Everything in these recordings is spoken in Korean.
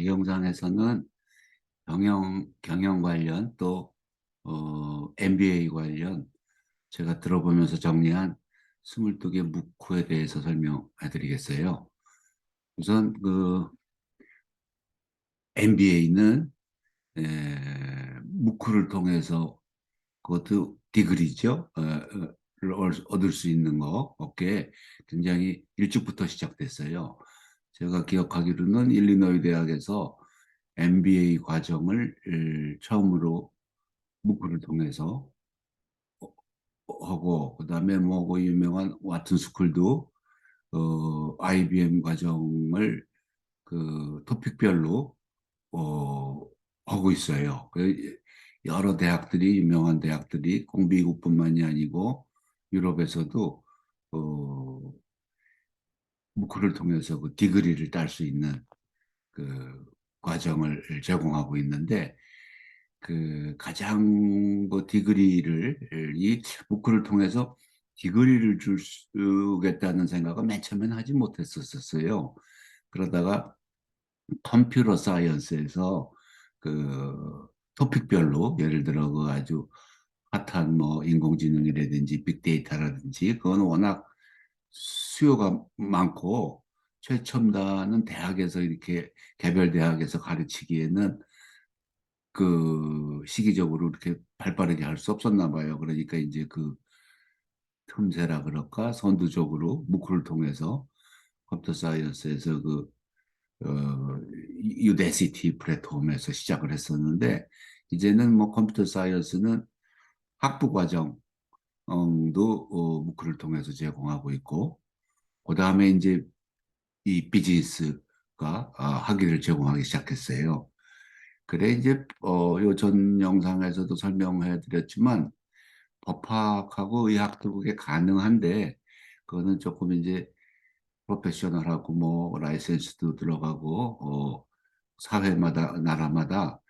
이 영상에서는 경영 관련 또, MBA 관련 제가 들어보면서 정리한 22개 묵호에 대해서 설명해 드리겠어요. 우선 MBA는 묵호를 통해서 그것도 디그리죠. 얻을 수 있는 게 굉장히 일찍부터 시작됐어요. 제가 기억하기로는 일리노이 대학에서 MBA 과정을 처음으로 묵호를 통해서 하고, 그다음에 그 유명한 와튼 스쿨도 IBM 과정을 토픽별로 어, 하고 있어요. 여러 대학들이, 유명한 대학들이 꼭 미국뿐만이 아니고 유럽에서도 어, 묵호를 통해서 그 디그리를 딸 수 있는 그 과정을 제공하고 있는데, 가장 디그리를 이 부크를 통해서 디그리를 주겠다는 생각은 맨 처음에는 하지 못했었어요. 그러다가 컴퓨터 사이언스에서 그 토픽별로, 예를 들어 아주 핫한 인공지능이라든지 빅데이터라든지, 그건 워낙 수요가 많고 최첨단은 대학에서 이렇게 개별 대학에서 가르치기에는 시기적으로 이렇게 발빠르게 할 수 없었나 봐요. 그러니까 이제 틈새라 그럴까, 선두적으로 무크를 통해서 컴퓨터 사이언스에서 유데시티 플랫폼에서 시작을 했었는데, 이제는 컴퓨터 사이언스는 학부 과정도 무크를 통해서 제공하고 있고, 그 다음에 이제 이 비즈니스가 학위를 제공하기 시작했어요. 그래 이제 요 전 영상에서도 설명해 드렸지만, 법학하고 의학도 그게 가능한데, 그거는 조금 이제 프로페셔널하고 라이센스도 들어가고, 사회마다, 나라마다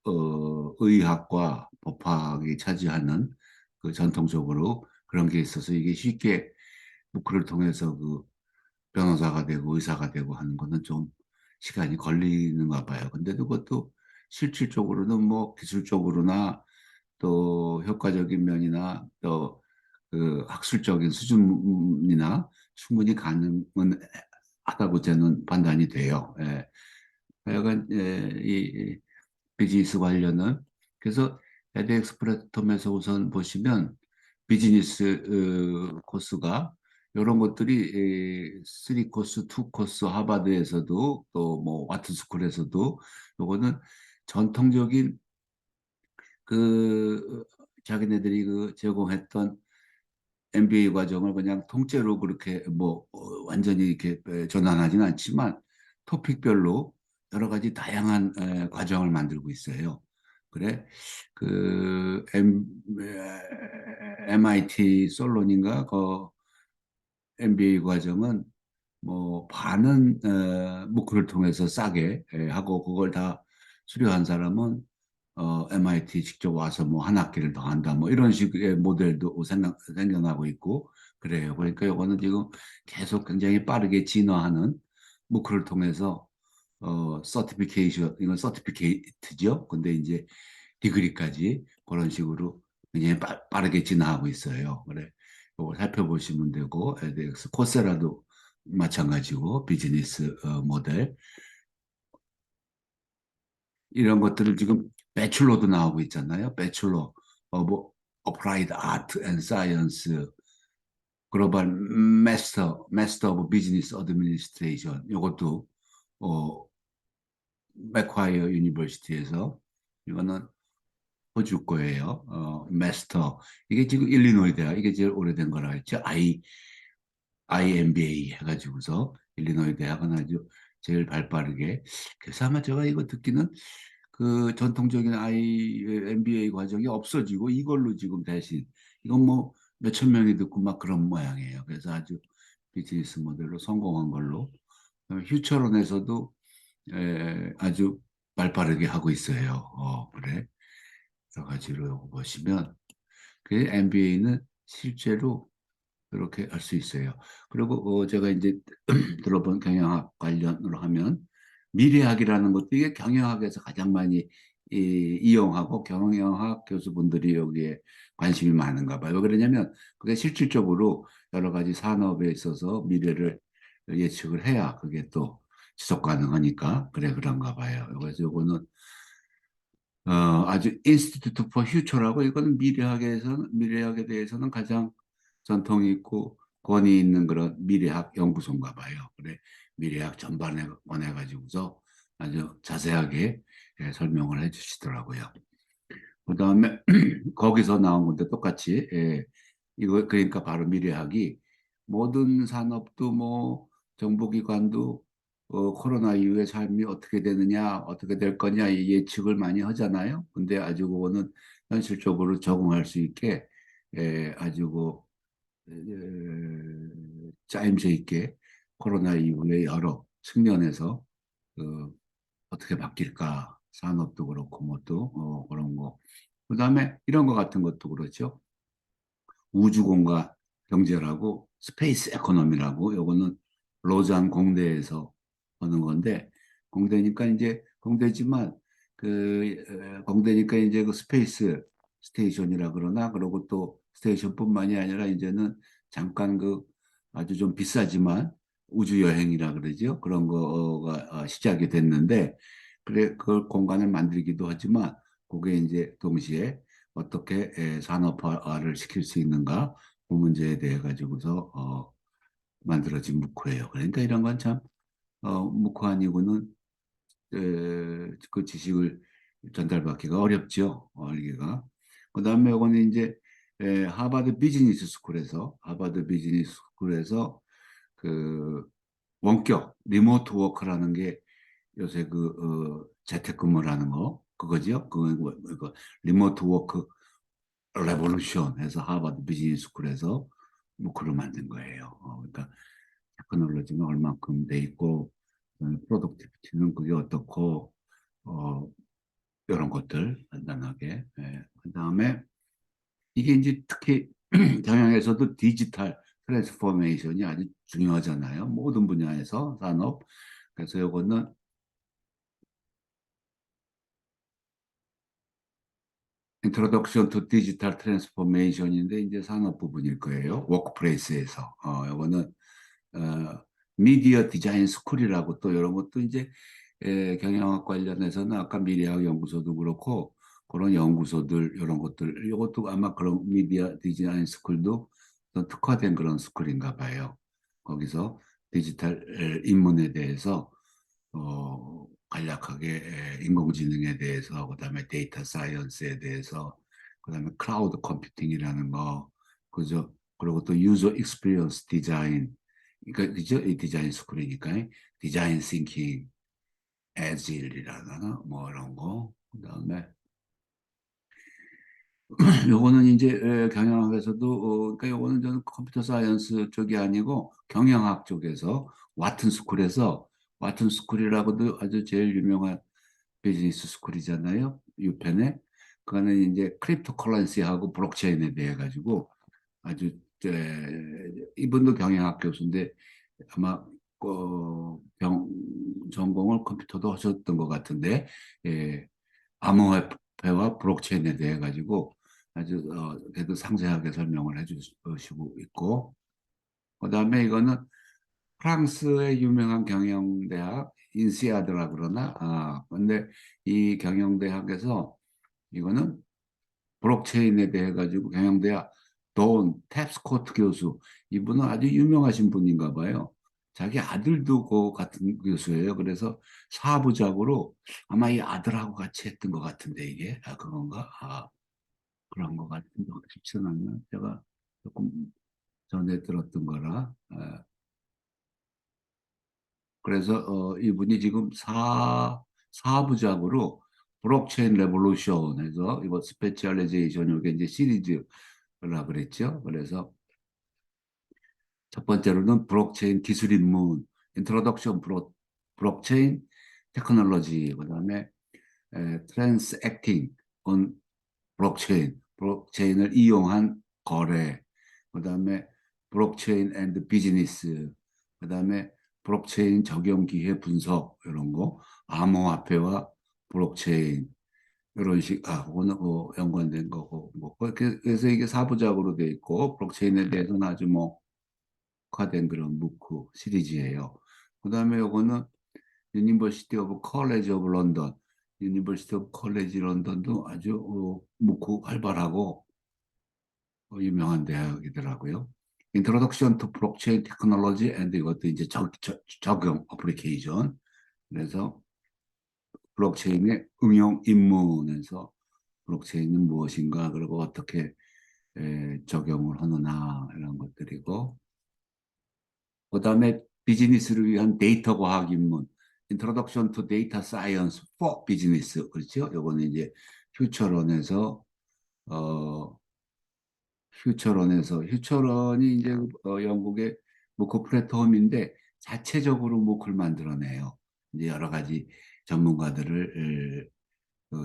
의학과 법학이 차지하는 전통적으로 그런 게 있어서, 이게 쉽게 그를 통해서 변호사가 되고 의사가 되고 하는 거는 좀 시간이 걸리는가 봐요. 근데 그것도 실질적으로는 기술적으로나 또 효과적인 면이나 또 학술적인 수준이나 충분히 가능은 하다고 저는 판단이 돼요. 예. 하여간 이 비즈니스 관련은, 그래서 에드엑스 플랫폼에서 우선 보시면 비즈니스 코스가 이런 것들이 3코스, 2코스, 하버드에서도 또 와트스쿨에서도, 요거는 전통적인 자기네들이 제공했던 MBA 과정을 그냥 통째로 그렇게 완전히 이렇게 전환하지는 않지만, 토픽별로 여러 가지 다양한 과정을 만들고 있어요. 그래, MIT 솔론인가 MBA 과정은 반은 그걸 통해서 싸게 하고, 그걸 다 수료한 사람은 MIT 직접 와서 한 학기를 더 한다, 이런 식의 모델도 생겨나고 있고 그래요. 그러니까 이거는 지금 계속 굉장히 빠르게 진화하는, 그걸 통해서 서티피케이션, 이건 서티피케이트죠. 근데 이제 디그리까지 그런 식으로 굉장히 빠르게 진화하고 있어요. 그래, 이거 살펴보시면 되고, 에드엑스 코세라도 마찬가지고, 비즈니스 모델 이런 것들을 지금 배출로도 나오고 있잖아요. 배출로 어플라이드 아트 앤 사이언스, 글로벌 마스터 오브 비즈니스 어드미니스트레이션, 이것도 어, 맥콰이어 유니버시티에서, 이거는 호주 거예요. 마스터, 이게 지금 일리노이 대학, 이게 제일 오래된 거라 했죠. IMBA 해가지고서 일리노이 대학은 아주 제일 발빠르게. 그래서 아마 제가 이거 듣기는 전통적인 MBA 과정이 없어지고 이걸로 지금 대신, 이건 몇천 명이 듣고 막 그런 모양이에요. 그래서 아주 비즈니스 모델로 성공한 걸로, 휴처론에서도 아주 발빠르게 하고 있어요. 그래. 여러 가지로 보시면 MBA는 실제로 그렇게 할 수 있어요. 그리고 제가 이제 들어본 경영학 관련으로 하면, 미래학이라는 것도 이게 경영학에서 가장 많이 이용하고 경영학 교수분들이 여기에 관심이 많은가 봐요. 왜 그러냐면 그게 실질적으로 여러 가지 산업에 있어서 미래를 예측을 해야 그게 또 지속 가능하니까 그래 그런가 봐요. 그래서 요거는 아주 인스티튜트 포 퓨처라고 이거는 미래학에 대해서는 가장 전통이 있고 권위 있는 그런 미래학 연구소인가 봐요. 그래 미래학 전반에 관해 가지고서 아주 자세하게 설명을 해주시더라고요. 그다음에 거기서 나온 건데 똑같이 이거 그러니까 바로 미래학이 모든 산업도 뭐 정보기관도 코로나 이후에 삶이 어떻게 되느냐 어떻게 될 거냐 이 예측을 많이 하잖아요. 근데 아주 그거는 현실적으로 적응할 수 있게 아주 짜임새 있게 코로나 이후에 여러 측면에서 그 어떻게 바뀔까 산업도 그렇고 뭐 또 그런 거 그다음에 이런 거 같은 것도 그렇죠. 우주공간 경제라고 스페이스 에코노미라고 요거는 로잔 공대에서 하는 건데 공대니까 이제 공대지만 공대니까 이제 그 스페이스 스테이션이라 그러나 그러고 또 스테이션뿐만이 아니라 이제는 잠깐 아주 좀 비싸지만 우주 여행이라 그러죠. 그런 거가 시작이 됐는데 그래 그걸 공간을 만들기도 하지만 그게 이제 동시에 어떻게 산업화를 시킬 수 있는가 그 문제에 대해 가지고서 만들어진 묵호예요. 그러니까 이런 건 참 묵호 아니고는 그 지식을 전달받기가 어렵죠. 알기가. 그다음에 이거는 이제 하버드 비즈니스 스쿨에서 그 원격 리모트 워크라는 게 요새 재택근무라는 거 그거죠. 그거 리모트 워크 레볼루션 해서 하버드 비즈니스 스쿨에서 그걸 만든 거예요. 그러니까 테크놀로지는 얼만큼 돼 있고 프로덕티비티는 그게 어떻고 어, 이런 것들 간단하게 그다음에 이게 이제 특히 경영에서도 디지털 트랜스포메이션이 아주 중요하잖아요. 모든 분야에서 산업. 그래서 이거는 인트로덕션 투 디지털 트랜스포메이션인데 이제 산업 부분일 거예요. 워크플레이스에서. 이거는 미디어 디자인 스쿨이라고 또 이런 것도 이제 경영학 관련해서는 아까 미래학 연구소도 그렇고 그런 연구소들 이런 것들 이것도 아마 그런 미디어 디자인 스쿨도 또 특화된 그런 스쿨인가 봐요. 거기서 디지털 인문에 대해서 간략하게 인공지능에 대해서 그다음에 데이터 사이언스에 대해서 그다음에 클라우드 컴퓨팅이라는 거 그죠? 그리고 또 유저 익스피리언스 디자인 그러니까 그죠? 이 디자인 스쿨이니까 디자인 싱킹 에질이라나 뭐 이런 거 그다음에 요거는 이제 경영학에서도 그러니까 요거는 저는 컴퓨터 사이언스 쪽이 아니고 경영학 쪽에서 와튼 스쿨이라고도 아주 제일 유명한 비즈니스 스쿨이잖아요. 유펜에 그거는 이제 크립토 커런시하고 블록체인에 대해 가지고 아주 이분도 경영학 교수인데 아마 전공을 컴퓨터도 하셨던 것 같은데 암호화폐와 블록체인에 대해 가지고 아주 그래도 상세하게 설명을 해주시고 있고 그다음에 이거는 프랑스의 유명한 경영대학 인시아드라 그러나 근데 이 경영대학에서 이거는 블록체인에 대해 가지고 경영대학 돈 탭스코트 교수 이분은 아주 유명하신 분인가 봐요. 자기 아들도 그 같은 교수예요. 그래서 사부작으로 아마 이 아들하고 같이 했던 것 같은데 이게 그건가? 그런 것 같은데 쉽지는 않나? 제가 조금 전에 들었던 거라. 그래서 이분이 지금 사부작으로 블록체인 레볼루션 해서 이거 스페셜리제이션 이게 이제 시리즈라 그랬죠. 그래서 첫 번째로는 블록체인 기술 입문, 인트로덕션 블록체인 테크놀로지, 그다음에 트랜스액팅 온 블록체인, 블록체인을 이용한 거래, 그다음에 블록체인 앤드 비즈니스, 그다음에 블록체인 적용 기회 분석 이런 거, 암호화폐와 블록체인 이런 그거는 연관된 거고 뭐 그래서 이게 사부작으로 돼 있고 블록체인에 대해서는 아주 뭐 특화된 그런 무크 시리즈예요. 그다음에 요거는 유니버시티 오브 컬리지 오브 런던, 유니버시티 오브 컬리지 런던도 아주 무크 활발하고 유명한 대학이더라고요. 인트로덕션 투 블록체인 테크놀로지 앤드 이것도 이제 적용 어플리케이션. 그래서 블록체인의 응용 입문에서 블록체인은 무엇인가 그리고 어떻게 적용을 하느냐 이런 것들이고 그다음에 비즈니스를 위한 데이터 과학 입문 Introduction to Data Science for Business 그렇죠? 요거는 이제 퓨처런에서 어 휴처런이 이제 영국의 뭐그 플랫폼인데 자체적으로 뭐글 만들어내요. 이제 여러 가지 전문가들을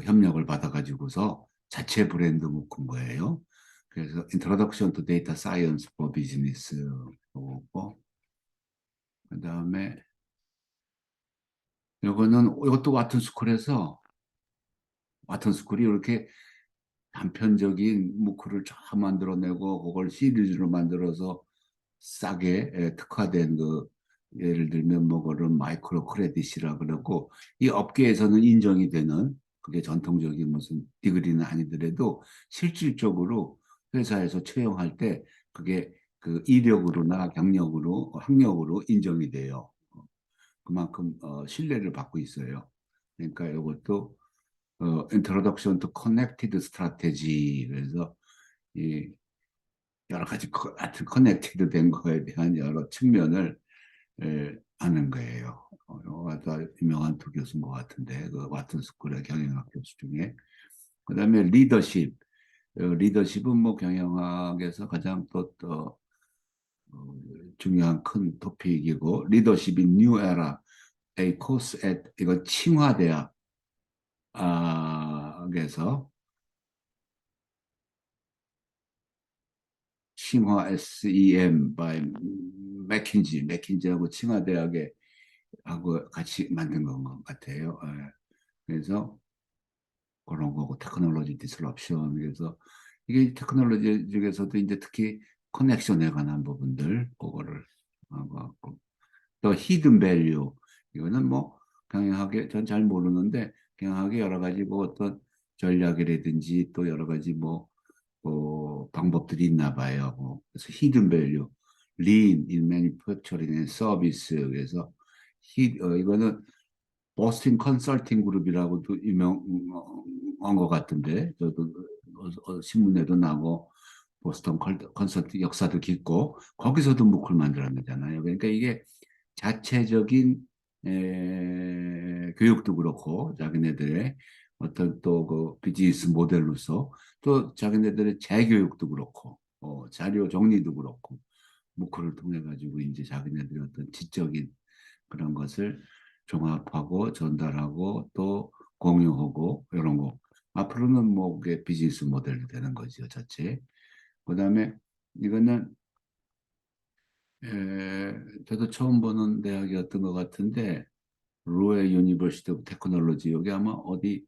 협력을 받아가지고서 자체 브랜드 묶은 거예요. 그래서 Introduction to Data Science for Business 보고 그다음에 이것도 와튼 스쿨이 이렇게 단편적인 무크를 쫙 만들어내고 그걸 시리즈로 만들어서 싸게 특화된 예를 들면 뭐 그런 마이크로 크레딧이라 그러고 이 업계에서는 인정이 되는 그게 전통적인 무슨 디그리는 아니더라도 실질적으로 회사에서 채용할 때 그게 그 이력으로나 경력으로 학력으로 인정이 돼요. 그만큼 신뢰를 받고 있어요. 그러니까 이것도 Introduction to Connected Strategy 그래서 이 여러 가지 하여튼 커넥티드 된 거에 대한 여러 측면을 아는 거예요. 다 유명한 두 교수인 것 같은데 그 와튼 스쿨의 경영학 교수 중에 그다음에 리더십 리더십은 뭐 경영학에서 가장 또 중요한 큰 토픽이고 리더십이 뉴 에라 A course at 이거 칭화대학에서 칭화 SEM by 맥킨지하고 칭화대학에 하고 같이 만든 것 같아요. 예. 그래서 그런 거고 테크놀로지 디스럽션 그래서 이게 테크놀로지 중에서도 이제 특히 커넥션에 관한 부분들 그거를 하고 또 히든 밸류 이거는 뭐 경영학에 전 잘 모르는데 경영학에 여러 가지 뭐 어떤 전략이라든지 또 여러 가지 방법들이 있나 봐요. 그래서 히든 밸류, lean in manufacturing and service 그래서 이거는 버스팅 컨설팅 그룹이라고도 유명한 것 같은데 저도 신문에도 나고 보스턴 컨설팅 역사도 깊고 거기서도 무클 만들어내잖아요. 그러니까 이게 자체적인 교육도 그렇고 자기네들의 어떤 또 그 비즈니스 모델로서 또 자기네들의 재교육도 그렇고 자료 정리도 그렇고 무크를 통해 가지고 이제 자기네들의 어떤 지적인 그런 것을 종합하고 전달하고 또 공유하고 이런 거. 앞으로는 뭐 그게 비즈니스 모델이 되는 거죠, 자체. 그다음에 이거는 저도 처음 보는 대학이었던 것 같은데 로에 유니버시티 오브 테크놀로지 여기 아마 어디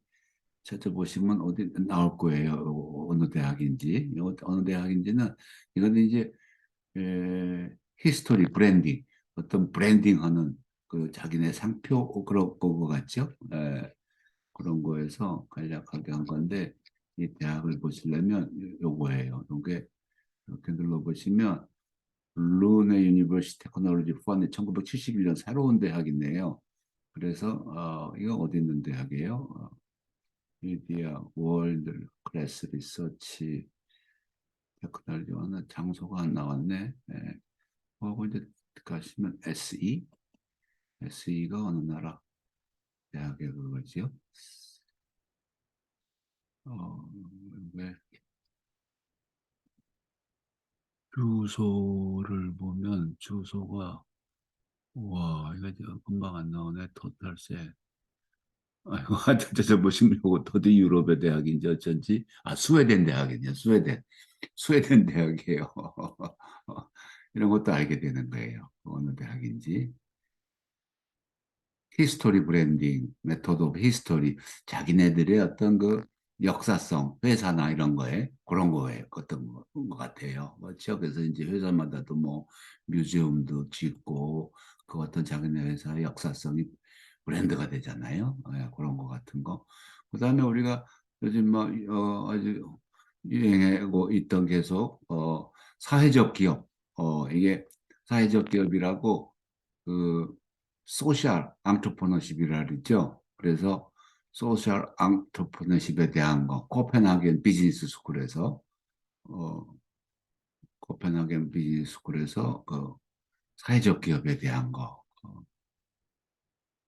찾아보시면 어디 나올 거예요. 어느 대학인지 어느 대학인지는 이거는 이제 히스토리 브랜딩 어떤 브랜딩하는 그 자기네 상표 그런 거 같죠? 그런 거에서 간략하게 한 건데 이 대학을 보시려면 요거예요. 요게 이렇게 눌러보시면 루네 유니버시티 테크놀로지 펀드 1971년 새로운 대학이네요. 그래서 이거 어디 있는 대학이에요? 미디어 월드 클래스 리서치 테크놀로지와는 장소가 안 나왔네. 하고 이제 가시면 SE가 어느 나라 대학의 그거지요? 왜 주소를 보면 주소가 와 이거 금방 안 나오네 토탈세 아이고 하여튼 찾아보시려고 어디 유럽의 대학인지 어쩐지 스웨덴 대학이냐 스웨덴 대학이에요 이런 것도 알게 되는 거예요 어느 대학인지 히스토리 브랜딩, 메소드 오브 히스토리, 자기네들의 어떤 그 역사성, 회사나 이런 거에 그런 거에 어떤 것 같아요. 뭐 지역에서 이제 회사마다도 뭐 뮤지엄도 짓고 그 어떤 자기네 회사의 역사성이 브랜드가 되잖아요. 예, 그런 거 같은 거. 그다음에 우리가 요즘 뭐 아주 유행하고 있던 계속 사회적 기업, 이게 사회적 기업이라고 그 소셜 앙트로포너십이라 그러죠. 그래서 소셜 앙트로포너십에 대한 거 코펜하겐 비즈니스 스쿨에서 어, 코펜하겐 비즈니스 스쿨에서 그 사회적 기업에 대한 거.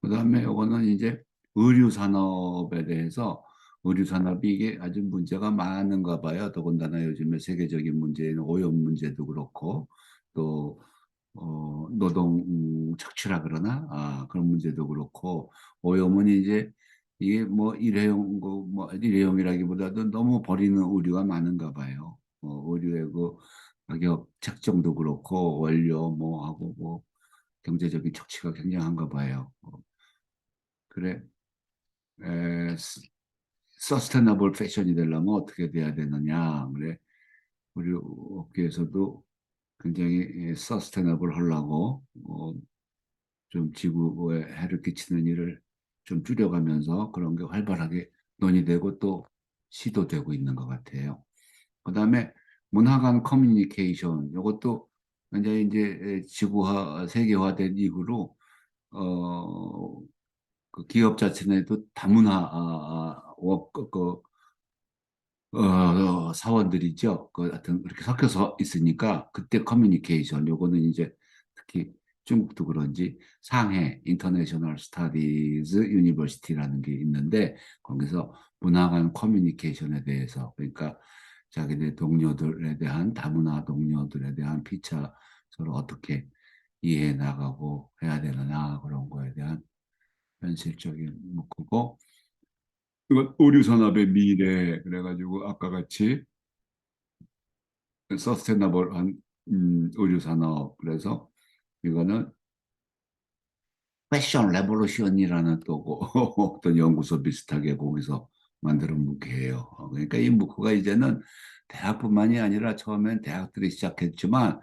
그다음에 요거는 이제 의류 산업에 대해서 의류 산업이 이게 아주 문제가 많은가 봐요. 더군다나 요즘에 세계적인 문제는 오염 문제도 그렇고 또 노동 착취라 그러나 그런 문제도 그렇고 오염은 이제 이게 뭐 일회용 뭐 일회용이라기보다도 너무 버리는 의류가 많은가 봐요. 의류의 그 가격 책정도 그렇고 원료 뭐 하고 뭐 경제적인 착취가 굉장한가 봐요. 그래 서스테너블 패션이 되려면 어떻게 돼야 되느냐. 그래 우리 업계에서도 굉장히 서스테너블 하려고 좀 지구에 해를 끼치는 일을 좀 줄여가면서 그런 게 활발하게 논의되고 또 시도되고 있는 것 같아요. 그다음에 문화 간 커뮤니케이션 이것도 굉장히 이제 지구화 세계화된 이후로 어, 그 기업 자체내도 다문화 사원들이죠. 그 하여튼 그렇게 섞여서 있으니까 그때 커뮤니케이션 요거는 이제 특히 중국도 그런지 상해 인터내셔널 스타디즈 유니버시티라는 게 있는데 거기서 문화 간 커뮤니케이션에 대해서 그러니까 자기네 동료들에 대한 다문화 동료들에 대한 피차 서로 어떻게 이해해 나가고 해야 되느냐 그런 거에 대한 현실적인 목표고 이건 의류 산업의 미래 그래가지고 아까 같이 서스테너블한 의류 산업 그래서 이거는 패션 레볼루션이라는 또 어떤 연구소 비슷하게 거기서 만드는 무기예요. 그러니까 이 무기가 이제는 대학뿐만이 아니라 처음엔 대학들이 시작했지만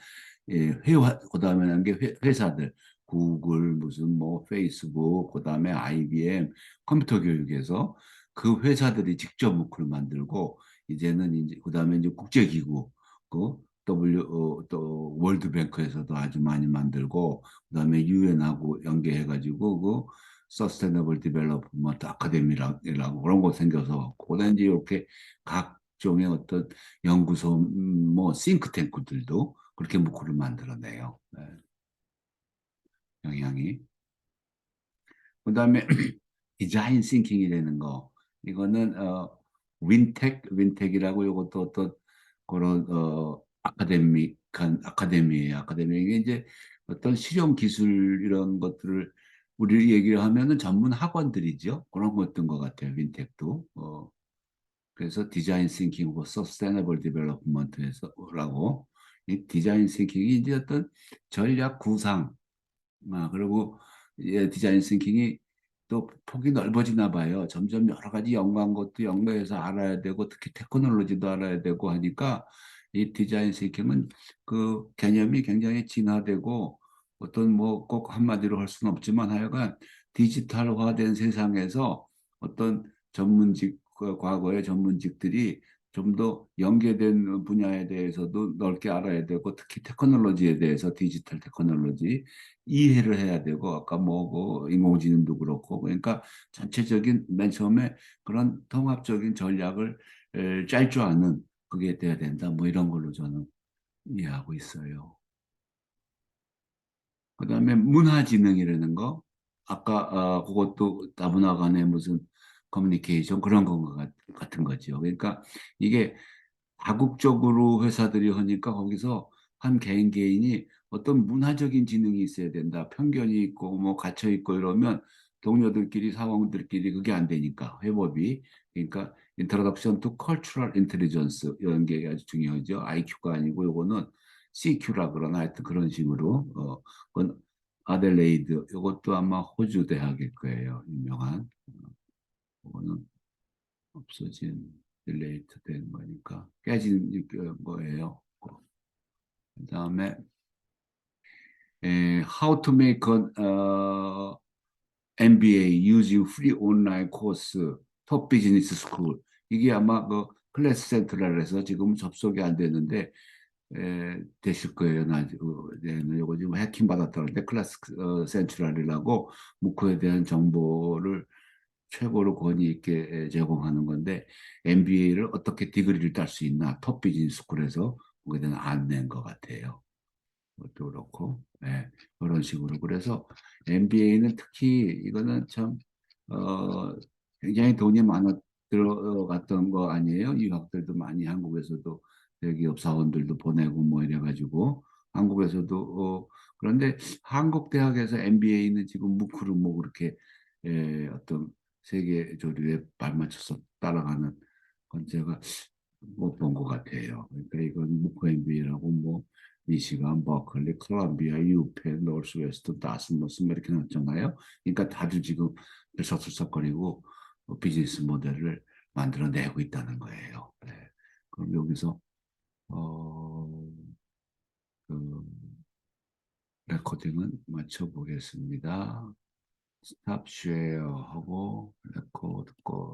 그다음에는 게 회사들 구글 무슨 뭐 페이스북 그다음에 IBM 컴퓨터 교육에서 그 회사들이 직접 무기를 만들고 이제는 이제 그다음에 이제 국제기구 그 또 월드뱅크에서도 아주 많이 만들고 그다음에 유엔하고 연계해가지고 그 서스테너블 디벨롭먼트 아카데미라고 그런 거 생겨서 그다음에 이제 이렇게 각종의 어떤 연구소 뭐 싱크탱크들도 그렇게 목표를 만들어내요. 네, 영향이. 그다음에 디자인 싱킹이 되는 거. 이거는 윈텍이라고 이것도 어떤 그런 아카데미예요. 아카데미 이게 이제 어떤 실용 기술 이런 것들을 우리 얘기를 하면은 전문 학원들이죠. 그런 것인 것 같아요. 윈텍도. 그래서 디자인 싱킹 고 서스테너블 디벨롭먼트에서라고 이 디자인 싱킹이 이제 어떤 전략 구상 그리고 디자인 싱킹이 또 폭이 넓어지나 봐요. 점점 여러 가지 연구한 것도 연구해서 알아야 되고 특히 테크놀로지도 알아야 되고 하니까 이 디자인 싱킹은 그 개념이 굉장히 진화되고 어떤 뭐 꼭 한마디로 할 수는 없지만 하여간 디지털화된 세상에서 어떤 전문직 과거의 전문직들이 좀 더 연계된 분야에 대해서도 넓게 알아야 되고 특히 테크놀로지에 대해서 디지털 테크놀로지 이해를 해야 되고 아까 뭐 인공지능도 그렇고 그러니까 전체적인 맨 처음에 그런 통합적인 전략을 짤 줄 아는 그게 돼야 된다 뭐 이런 걸로 저는 이해하고 있어요. 그다음에 문화지능이라는 거 아까 그것도 다문화 간의 무슨 커뮤니케이션 그런 같은 거죠. 그러니까 이게 다국적으로 회사들이 하니까 거기서 한 개인 개인이 어떤 문화적인 지능이 있어야 된다. 편견이 있고 뭐 갇혀 있고 이러면 동료들끼리 사원들끼리 그게 안 되니까 회법이 그러니까 Introduction to Cultural Intelligence 이런 게 아주 중요하죠. IQ가 아니고 요거는 CQ라 그러나 하여튼 그런 식으로 그건 아델레이드, 이것도 아마 호주 대학일 거예요. 유명한. 그거는 없어진, 딜레이트 된 거니까 깨진 거예요. 그다음에 How to make an MBA using free online course, top business school. 이게 아마 그 클래스 센트럴에서 지금 접속이 안 되는데 되실 거예요. 네, 이거 지금 해킹 받았다는데 클래스 센트럴이라고 무크에 대한 정보를 최고로 권위 있게 제공하는 건데 MBA를 어떻게 디그리를 딸 수 있나 톱 비즈니스 스쿨에서 거기에 대한 안내인 것 같아요. 그것도 그렇고, 네, 그런 식으로. 그래서 MBA는 특히 이거는 참, 어, 굉장히 돈이 많아 들어갔던 거 아니에요? 유학들도 많이 한국에서도 대기업 사원들도 보내고 뭐 이래가지고 한국에서도 그런데 한국 대학에서 MBA는 지금 무크를 뭐 그렇게 어떤 세계 조류에 발맞춰서 따라가는 건 제가 못 본 것 같아요. 그러니까 이건 무크 MBA라고 뭐 미시간, 버클리, 콜롬비아, 유펜, 노스웨스트, 다스머스 뭐 이렇게 나왔잖아요. 그러니까 다들 지금 들썩들썩거리고 비즈니스 모델을 만들어내고 있다는 거예요. 네. 그럼 여기서 어, 그 레코딩은 마쳐보겠습니다. 스탑 쉐어 하고 레코드 거